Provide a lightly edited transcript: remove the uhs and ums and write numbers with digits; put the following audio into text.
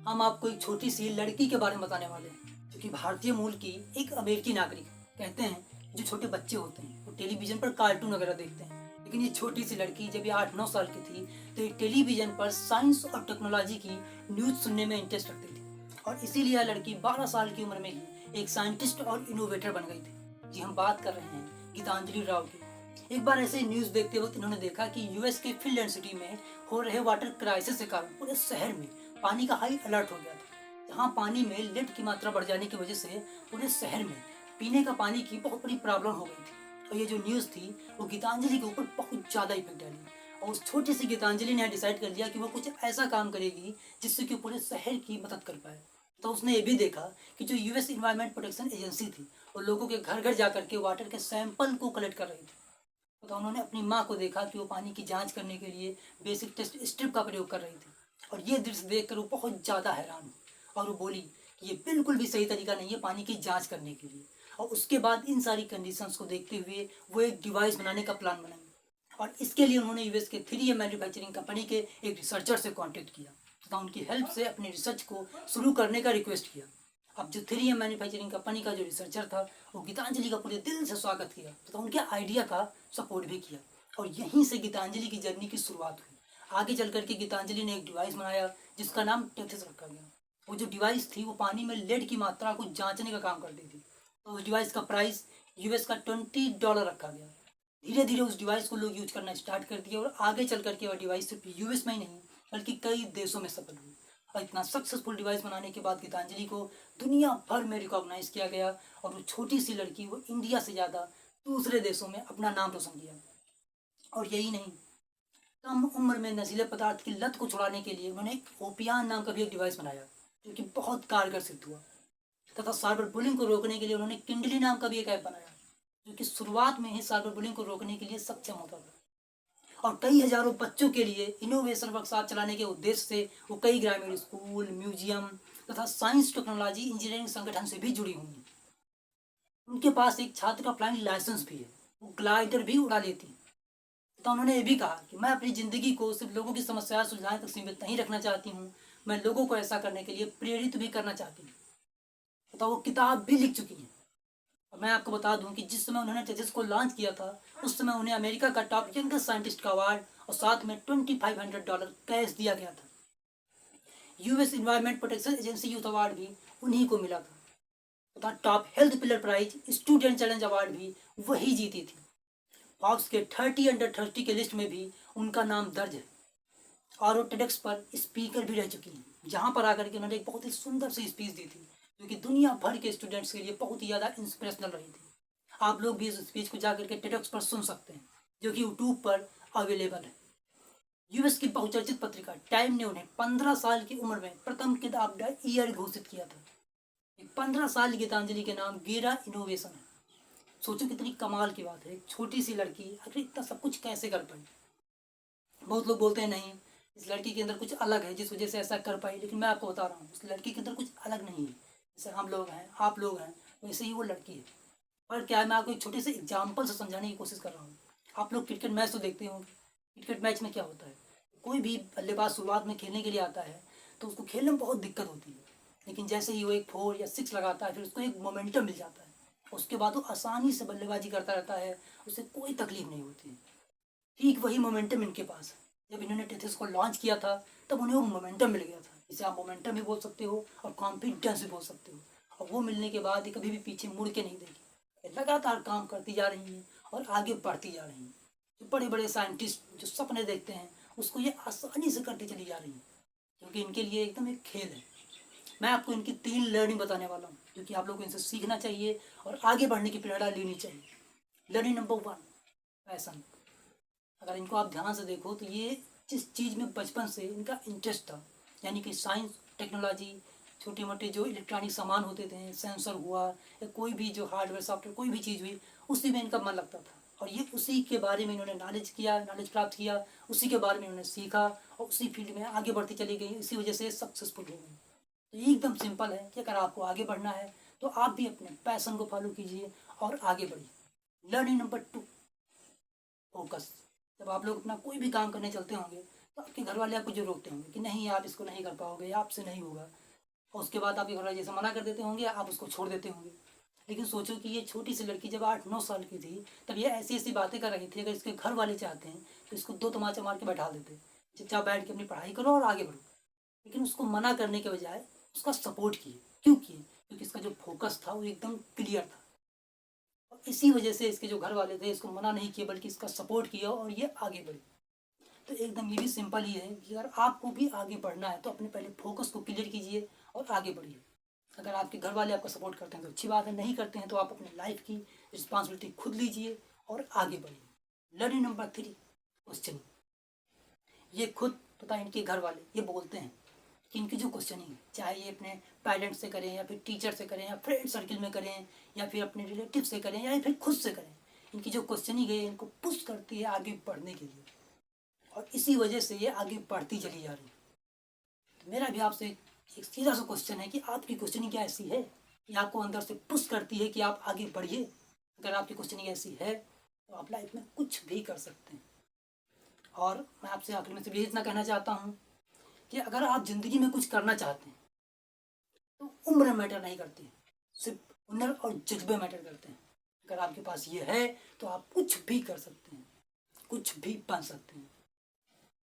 हम आपको एक छोटी सी लड़की के बारे में बताने वाले हैं जो कि भारतीय मूल की एक अमेरिकी नागरिक है। कहते हैं जो छोटे बच्चे होते हैं वो टेलीविजन पर कार्टून वगैरह देखते हैं, लेकिन ये छोटी सी लड़की जब ये 8-9 साल की थी तो ये टेलीविजन पर साइंस और टेक्नोलॉजी की न्यूज़ सुनने में इंटरेस्ट रखती थी और इसीलिए यह लड़की 12 साल की उम्र में ही एक साइंटिस्ट और इनोवेटर बन गई थी। जी, हम बात कर रहे हैं गीतांजलि राव की। एक बार ऐसे न्यूज़ देखते वक्त इन्होंने देखा कि यूएस के फिनलैंड सिटी में हो रहे वाटर क्राइसिस के कारण पूरे शहर में पानी का हाई अलर्ट हो गया था। जहाँ पानी में लेड की मात्रा बढ़ जाने की वजह से पूरे शहर में पीने का पानी की बहुत बड़ी प्रॉब्लम हो गई थी। और ये जो न्यूज़ थी वो गीतांजलि के ऊपर बहुत ज़्यादा इफेक्ट डाली और उस छोटी सी गीतांजलि ने डिसाइड कर लिया कि वो कुछ ऐसा काम करेगी जिससे कि पूरे शहर की मदद कर पाए। तो उसने ये भी देखा कि जो यूएस इन्वायरमेंट प्रोटेक्शन एजेंसी थी वो लोगों के घर घर जाकर के वाटर के सैंपल को कलेक्ट कर रही थी। तो उन्होंने अपनी माँ को देखा कि वो पानी की जांच करने के लिए बेसिक टेस्ट स्ट्रिप का प्रयोग कर रही थी और ये दृश्य देखकर वो बहुत ज़्यादा हैरान हुई और वो बोली कि ये बिल्कुल भी सही तरीका नहीं है पानी की जांच करने के लिए। और उसके बाद इन सारी कंडीशंस को देखते हुए वो एक डिवाइस बनाने का प्लान बनाई और इसके लिए उन्होंने यूएस के 3M मैन्युफैक्चरिंग कंपनी के एक रिसर्चर से कांटेक्ट किया तथा उनकी हेल्प से अपने रिसर्च को शुरू करने का रिक्वेस्ट किया। अब जो 3M मैन्युफैक्चरिंग कंपनी का जो रिसर्चर था वो गीतांजलि का पूरे दिल से स्वागत किया तथा उनके आइडिया का सपोर्ट भी किया और यहीं से गीतांजलि की जर्नी की शुरुआत हुई। आगे चल करके गीतांजलि ने एक डिवाइस बनाया जिसका नाम टेथिस रखा गया। वो जो डिवाइस थी वो पानी में लेड की मात्रा को जांचने का काम करती थी। तो उस डिवाइस का प्राइस यूएस का $20 रखा गया। धीरे धीरे उस डिवाइस को लोग यूज करना स्टार्ट कर दिया और आगे चल करके वह डिवाइस सिर्फ यूएस में ही नहीं बल्कि कई देशों में सफल हुई। और इतना सक्सेसफुल डिवाइस बनाने के बाद गीतांजलि को दुनिया भर में रिकॉग्नाइज किया गया और वो छोटी सी लड़की वो इंडिया से ज़्यादा दूसरे देशों में अपना नाम रोशन किया। और यही नहीं, कम उम्र में नशीले पदार्थ की लत को छुड़ाने के लिए उन्होंने एक ओपियान नाम का भी एक डिवाइस बनाया जो कि बहुत कारगर सिद्ध हुआ तथा साइबर बुलिंग को रोकने के लिए उन्होंने किंडली नाम का भी एक ऐप बनाया जो कि शुरुआत में ही साइबर बुलिंग को रोकने के लिए सक्षम होता था। और कई हजारों बच्चों के लिए इनोवेशन वर्कशॉप चलाने के उद्देश्य से वो कई ग्रामीण स्कूल, म्यूजियम तथा साइंस, टेक्नोलॉजी, इंजीनियरिंग संगठन से भी जुड़ी हुई हैं। उनके पास एक छात्र का फ्लाइंग लाइसेंस भी है, वो ग्लाइडर भी उड़ा लेती हैं। तो उन्होंने ये भी कहा कि मैं अपनी ज़िंदगी को सिर्फ लोगों की समस्याएं सुलझाने तक सीमित नहीं रखना चाहती हूँ, मैं लोगों को ऐसा करने के लिए प्रेरित भी करना चाहती हूँ। तो वो किताब भी लिख चुकी हैं। और मैं आपको बता दूं कि जिस समय उन्होंने थीसिस को लॉन्च किया था उस समय उन्हें अमेरिका का टॉप यंगेस्ट साइंटिस्ट का अवार्ड और साथ में $2500 कैश दिया गया था। US Environment Protection Agency Youth Award भी उन्हीं को मिला था तथा Top Health Pillar Prize, Student Challenge Award भी वही जीती थी। फॉक्स के 30 अंडर 30 के लिस्ट में भी उनका नाम दर्ज है और वो टेडेक्स पर स्पीकर भी रह चुकी हैं जहाँ पर आकर के उन्होंने एक बहुत ही सुंदर सी स्पीच दी थी जो कि दुनिया भर के स्टूडेंट्स के लिए बहुत ही ज़्यादा इंस्पिरेशनल रही थी। आप लोग भी इस स्पीच को जाकर के टेडेक्स पर सुन सकते हैं जो कि यूट्यूब पर अवेलेबल है। यूएस की बहुचर्चित पत्रिका टाइम ने उन्हें 15 साल की उम्र में प्रथम किताब द ईयर घोषित किया था। 15 साल की गीतांजलि के नाम गेरा इनोवेशन है। सोचो कितनी कमाल की बात है, एक छोटी सी लड़की आखिर इतना सब कुछ कैसे कर पाई। बहुत लोग बोलते हैं नहीं, इस लड़की के अंदर कुछ अलग है जिस वजह से ऐसा कर पाई, लेकिन मैं आपको बता रहा हूँ उस लड़की के अंदर कुछ अलग नहीं है। जैसे हम लोग हैं, आप लोग हैं, वैसे ही वो लड़की है। और क्या है, मैं आपको एक छोटे से एग्जाम्पल से समझाने की कोशिश कर रहा हूँ। आप लोग क्रिकेट मैच तो देखते होंगे। क्रिकेट मैच में क्या होता है, कोई भी बल्लेबाज शुरुआत में खेलने के लिए आता है तो उसको खेलने में बहुत दिक्कत होती है, लेकिन जैसे ही वो एक 4 या 6 लगाता है फिर उसको एक मोमेंटम मिल जाता है। उसके बाद वो आसानी से बल्लेबाजी करता रहता है, उसे कोई तकलीफ नहीं होती है। ठीक वही मोमेंटम इनके पास है। जब इन्होंने टेथिस को लॉन्च किया था तब उन्हें वो मोमेंटम मिल गया था। इसे आप मोमेंटम भी बोल सकते हो और कॉन्फिडेंस भी बोल सकते हो। और वो मिलने के बाद ये कभी भी पीछे मुड़ के नहीं देखी, ये लगातार काम करती जा रही हैं और आगे बढ़ती जा रही हैं। जो बड़े बड़े साइंटिस्ट जो सपने देखते हैं उसको ये आसानी से करती चली जा रही हैं क्योंकि इनके लिए एकदम एक खेल है। मैं आपको इनकी 3 लर्निंग बताने वाला हूँ जो कि आप लोगों को इनसे सीखना चाहिए और आगे बढ़ने की प्रेरणा लेनी चाहिए। Learning number 1, passion. अगर इनको आप ध्यान से देखो तो ये जिस चीज़ में बचपन से इनका इंटरेस्ट था, यानी कि साइंस, टेक्नोलॉजी, छोटे मोटे जो इलेक्ट्रॉनिक सामान होते थे, सेंसर हुआ या कोई भी जो हार्डवेयर सॉफ्टवेयर कोई भी चीज़ हुई, उसी में इनका मन लगता था और ये उसी के बारे में इन्होंने नॉलेज प्राप्त किया, उसी के बारे में इन्होंने सीखा और उसी फील्ड में आगे बढ़ती चली गई, इसी वजह से सक्सेसफुल हो गई। तो ये एकदम सिंपल है कि अगर आपको आगे बढ़ना है तो आप भी अपने पैशन को फॉलो कीजिए और आगे बढ़िए। Learning number 2, focus. जब आप लोग अपना कोई भी काम करने चलते होंगे तो आपके घर वाले आपको जो रोकते होंगे कि नहीं आप इसको नहीं कर पाओगे, आपसे नहीं होगा, और उसके बाद आपके घर वाले जैसे मना कर देते होंगे, आप उसको छोड़ देते होंगे। लेकिन सोचो कि ये छोटी सी लड़की जब 8-9 साल की थी, तब ये ऐसी ऐसी बातें कर रही थी। अगर इसके घर वाले चाहते हैं तो इसको 2 तमाचा मार के बैठा देते, चुपचाप बैठ के अपनी पढ़ाई करो और आगे बढ़ो। लेकिन उसको मना करने के बजाय उसका सपोर्ट किए। क्यों किए? क्योंकि इसका जो फोकस था वो एकदम क्लियर था, और इसी वजह से इसके जो घर वाले थे इसको मना नहीं किया, बल्कि इसका सपोर्ट किया और ये आगे बढ़ी। तो एकदम ये भी सिंपल ही है कि अगर आपको भी आगे बढ़ना है तो अपने पहले फोकस को क्लियर कीजिए और आगे बढ़िए। अगर आपके घर वाले आपका सपोर्ट करते हैं तो अच्छी बात है, नहीं करते हैं तो आप अपने लाइफ की रिस्पॉन्सिबिलिटी खुद लीजिए और आगे बढ़िए। Learning number 3, questioning. ये खुद पता है इनके घर वाले ये बोलते हैं कि इनकी जो क्वेश्चनिंग है, चाहे ये अपने पेरेंट्स से करें या फिर टीचर से करें या फ्रेंड सर्किल में करें या फिर अपने रिलेटिव से करें या फिर खुद से करें, इनकी जो क्वेश्चनिंग है इनको पुश करती है आगे बढ़ने के लिए, और इसी वजह से ये आगे बढ़ती चली जा रही है। तो मेरा भी आपसे एक सीधा सा क्वेश्चन है कि आपकी क्वेश्चनिंग क्या ऐसी है कि आपको अंदर से पुश करती है कि आप आगे बढ़िए? अगर आपकी क्वेश्चनिंग ऐसी है तो आप लाइफ में कुछ भी कर सकते हैं। और मैं आपसे आखिर में सिर्फ ये इतना कहना चाहता हूँ कि अगर आप ज़िंदगी में कुछ करना चाहते हैं तो उम्र मैटर नहीं करती है, सिर्फ हुनर और जज्बे मैटर करते हैं। अगर आपके पास ये है तो आप कुछ भी कर सकते हैं, कुछ भी बन सकते हैं।